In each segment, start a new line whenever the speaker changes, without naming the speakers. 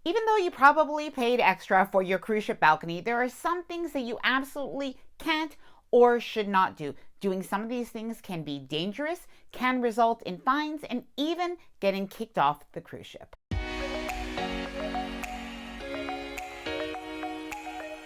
Even though you probably paid extra for your cruise ship balcony, there are some things that you absolutely can't or should not do. Doing some of these things can be dangerous, can result in fines, and even getting kicked off the cruise ship.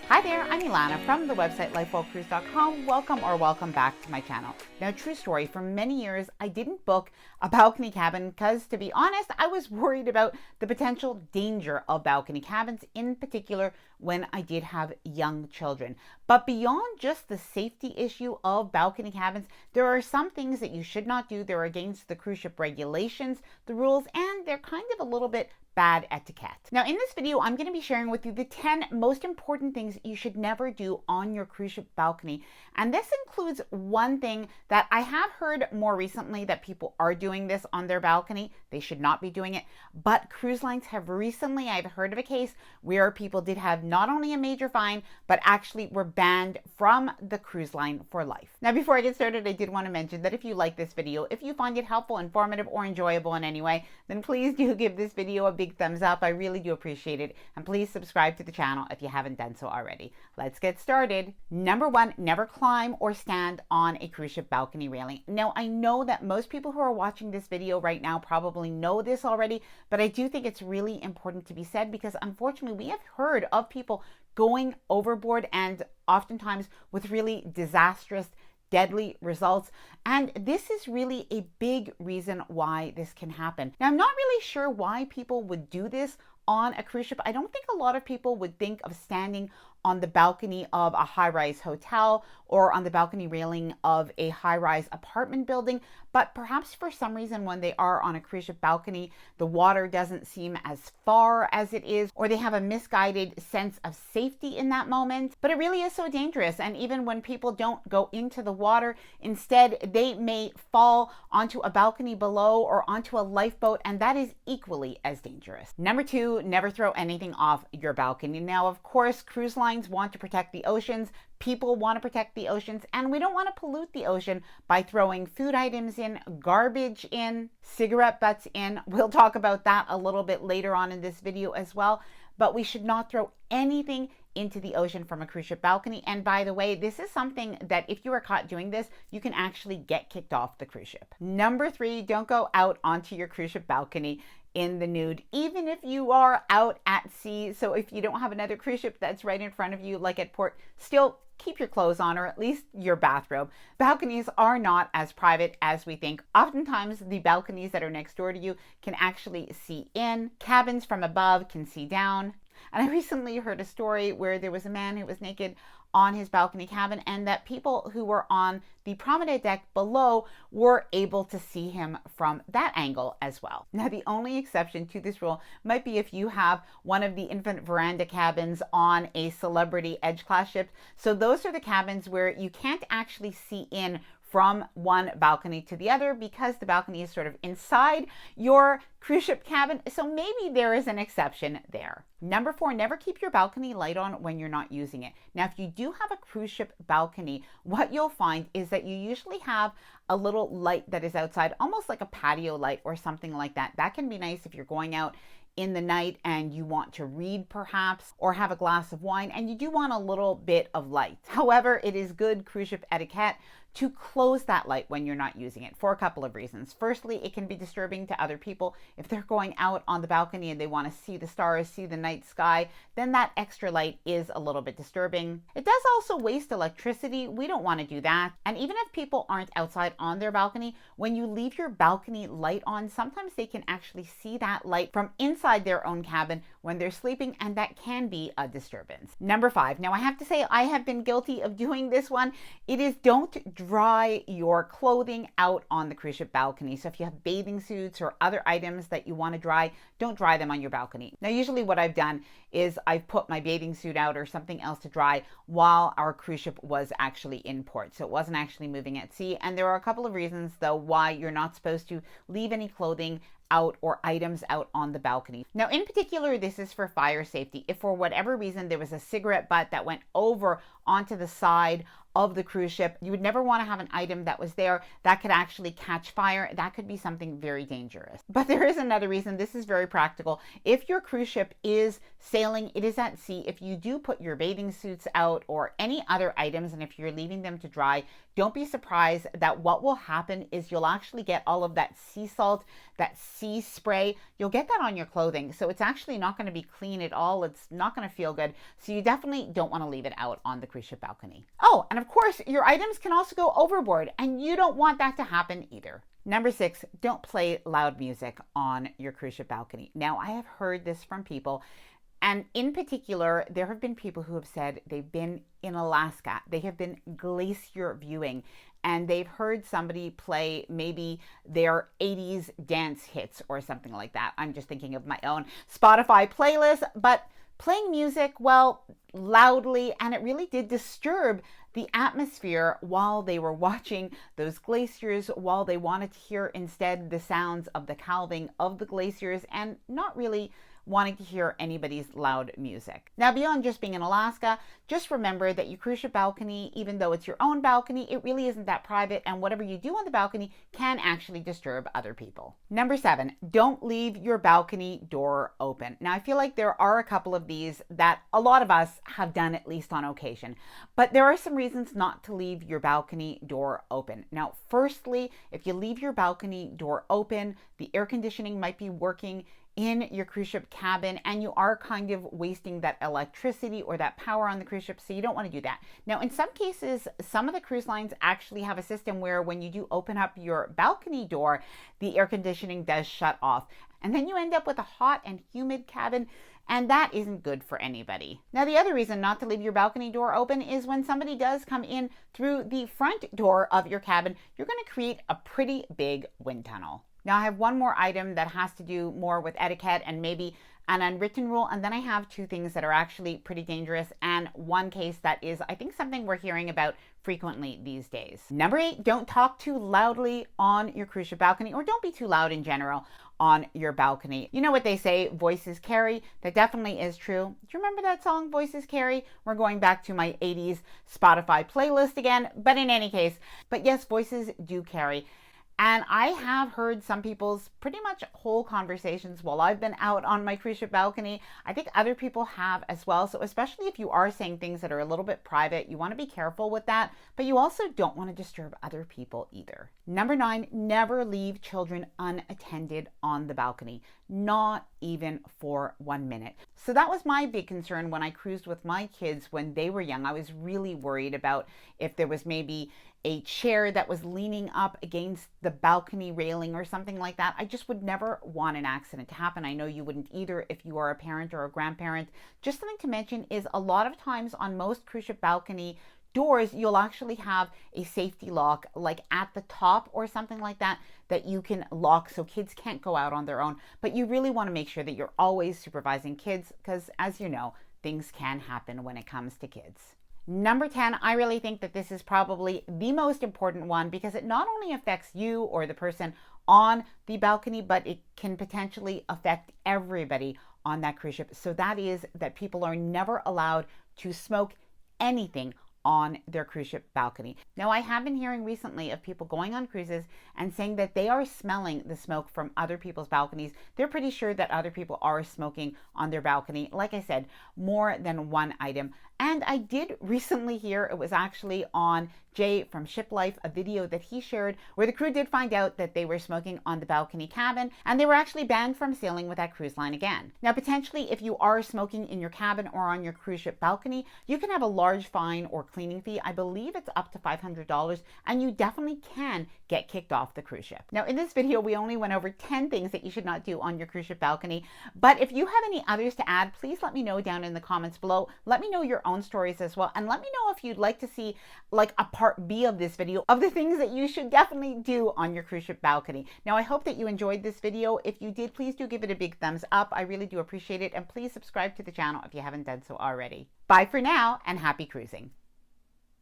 Hi there, I'm Ilana from the website lifewellcruise.com. Welcome back to my channel. Now, true story, for many years, I didn't book a balcony cabin because, to be honest, I was worried about the potential danger of balcony cabins, in particular when I did have young children. But beyond just the safety issue of balcony cabins, there are some things that you should not do. They're against the cruise ship regulations, the rules, and they're kind of a little bit bad etiquette. Now, in this video, I'm going to be sharing with you the 10 most important things you should never do on your cruise ship balcony. And this includes one thing that I have heard more recently that people are doing this on their balcony. They should not be doing it. But cruise lines have recently, I've heard of a case where people did have not only a major fine, but actually were banned from the cruise line for life. Now, before I get started, I did want to mention that if you like this video, if you find it helpful, informative, or enjoyable in any way, then please do give this video a big thumbs up. I really do appreciate it. And please subscribe to the channel if you haven't done so already. Let's get started. Number one, never climb or stand on a cruise ship balcony railing. Now, I know that most people who are watching this video right now probably know this already, but I do think it's really important to be said because unfortunately we have heard of people going overboard and oftentimes with really disastrous, deadly results. And this is really a big reason why this can happen. Now, I'm not really sure why people would do this on a cruise ship. I don't think a lot of people would think of standing on the balcony of a high-rise hotel or on the balcony railing of a high-rise apartment building, but perhaps for some reason when they are on a cruise ship balcony, the water doesn't seem as far as it is, or they have a misguided sense of safety in that moment. But it really is so dangerous, and even when people don't go into the water, instead they may fall onto a balcony below or onto a lifeboat, and that is equally as dangerous. Number two, never throw anything off your balcony. Now, of course, cruise lines want to protect the oceans, people want to protect the oceans, and we don't want to pollute the ocean by throwing food items in, garbage in, cigarette butts in. We'll talk about that a little bit later on in this video as well, but we should not throw anything into the ocean from a cruise ship balcony. And by the way, this is something that if you are caught doing this, you can actually get kicked off the cruise ship. Number three, don't go out onto your cruise ship balcony in the nude, even if you are out at sea. So if you don't have another cruise ship that's right in front of you, like at port, still keep your clothes on, or at least your bathrobe. Balconies are not as private as we think. Oftentimes, the balconies that are next door to you can actually see in. Cabins from above can see down. And I recently heard a story where there was a man who was naked on his balcony cabin, and that people who were on the promenade deck below were able to see him from that angle as well. Now, the only exception to this rule might be if you have one of the infant veranda cabins on a celebrity edge class ship. So those are the cabins where you can't actually see in from one balcony to the other because the balcony is sort of inside your cruise ship cabin. So maybe there is an exception there. Number four, never keep your balcony light on when you're not using it. Now, if you do have a cruise ship balcony, what you'll find is that you usually have a little light that is outside, almost like a patio light or something like that. That can be nice if you're going out in the night and you want to read perhaps, or have a glass of wine and you do want a little bit of light. However, it is good cruise ship etiquette to close that light when you're not using it for a couple of reasons. Firstly, it can be disturbing to other people. If they're going out on the balcony and they want to see the stars, see the night sky, then that extra light is a little bit disturbing. It does also waste electricity. We don't want to do that. And even if people aren't outside on their balcony, when you leave your balcony light on, sometimes they can actually see that light from inside their own cabin when they're sleeping, and that can be a disturbance. Number five. Now, I have to say I have been guilty of doing this one. It is don't dry your clothing out on the cruise ship balcony. So if you have bathing suits or other items that you want to dry, don't dry them on your balcony. Now, usually what I've done is I've put my bathing suit out or something else to dry while our cruise ship was actually in port. So it wasn't actually moving at sea. And there are a couple of reasons though why you're not supposed to leave any clothing out or items out on the balcony. Now, in particular, this is for fire safety. If for whatever reason there was a cigarette butt that went over onto the side of the cruise ship. You would never want to have an item that was there that could actually catch fire. That could be something very dangerous. But there is another reason. This is very practical. If your cruise ship is sailing, it is at sea, if you do put your bathing suits out or any other items, and if you're leaving them to dry, don't be surprised that what will happen is you'll actually get all of that sea salt, that sea spray. You'll get that on your clothing. So it's actually not going to be clean at all. It's not going to feel good. So you definitely don't want to leave it out on the cruise ship balcony. Oh, and of course, your items can also go overboard, and you don't want that to happen either. Number 6, don't play loud music on your cruise ship balcony. Now, I have heard this from people, and in particular, there have been people who have said they've been in Alaska, they have been glacier viewing, and they've heard somebody play maybe their 80s dance hits or something like that. I'm just thinking of my own Spotify playlist, but playing music, well, loudly, and it really did disturb the atmosphere while they were watching those glaciers, while they wanted to hear instead the sounds of the calving of the glaciers and not really wanting to hear anybody's loud music. Now, beyond just being in Alaska, just remember that your cruise ship balcony, even though it's your own balcony, it really isn't that private, and whatever you do on the balcony can actually disturb other people. Number 7, don't leave your balcony door open. Now, I feel like there are a couple of these that a lot of us have done, at least on occasion, but there are some reasons not to leave your balcony door open. Now, firstly, if you leave your balcony door open, the air conditioning might be working in your cruise ship cabin, and you are kind of wasting that electricity or that power on the cruise ship, so you don't want to do that. Now, in some cases, some of the cruise lines actually have a system where when you do open up your balcony door, the air conditioning does shut off, and then you end up with a hot and humid cabin, and that isn't good for anybody. Now, the other reason not to leave your balcony door open is when somebody does come in through the front door of your cabin, you're going to create a pretty big wind tunnel. Now, I have one more item that has to do more with etiquette and maybe an unwritten rule, and then I have 2 things that are actually pretty dangerous, and one case that is, I think, something we're hearing about frequently these days. Number 8, don't talk too loudly on your cruise ship balcony, or don't be too loud in general on your balcony. You know what they say, voices carry. That definitely is true. Do you remember that song, Voices Carry? We're going back to my 80s Spotify playlist again, but in any case, but yes, voices do carry. And I have heard some people's pretty much whole conversations while I've been out on my cruise ship balcony. I think other people have as well. So especially if you are saying things that are a little bit private, you want to be careful with that, but you also don't want to disturb other people either. Number 9, never leave children unattended on the balcony, not even for 1 minute. So that was my big concern when I cruised with my kids when they were young. I was really worried about if there was maybe a chair that was leaning up against the balcony railing or something like that. I just would never want an accident to happen. I know you wouldn't either if you are a parent or a grandparent. Just something to mention is a lot of times on most cruise ship balcony doors, you'll actually have a safety lock like at the top or something like that that you can lock so kids can't go out on their own. But you really want to make sure that you're always supervising kids because, as you know, things can happen when it comes to kids. Number 10, I really think that this is probably the most important one because it not only affects you or the person on the balcony, but it can potentially affect everybody on that cruise ship. So that is that people are never allowed to smoke anything on their cruise ship balcony. Now, I have been hearing recently of people going on cruises and saying that they are smelling the smoke from other people's balconies. They're pretty sure that other people are smoking on their balcony. Like I said, more than one item. And I did recently hear, it was actually on Jay from Ship Life, a video that he shared where the crew did find out that they were smoking on the balcony cabin and they were actually banned from sailing with that cruise line again. Now, potentially, if you are smoking in your cabin or on your cruise ship balcony, you can have a large fine or cleaning fee. I believe it's up to $500, and you definitely can get kicked off the cruise ship. Now, in this video, we only went over 10 things that you should not do on your cruise ship balcony, but if you have any others to add, please let me know down in the comments below. Let me know your own stories as well, and let me know if you'd like to see like a part B of this video of the things that you should definitely do on your cruise ship balcony. Now, I hope that you enjoyed this video. If you did, please do give it a big thumbs up. I really do appreciate it, and please subscribe to the channel if you haven't done so already. Bye for now, and happy cruising.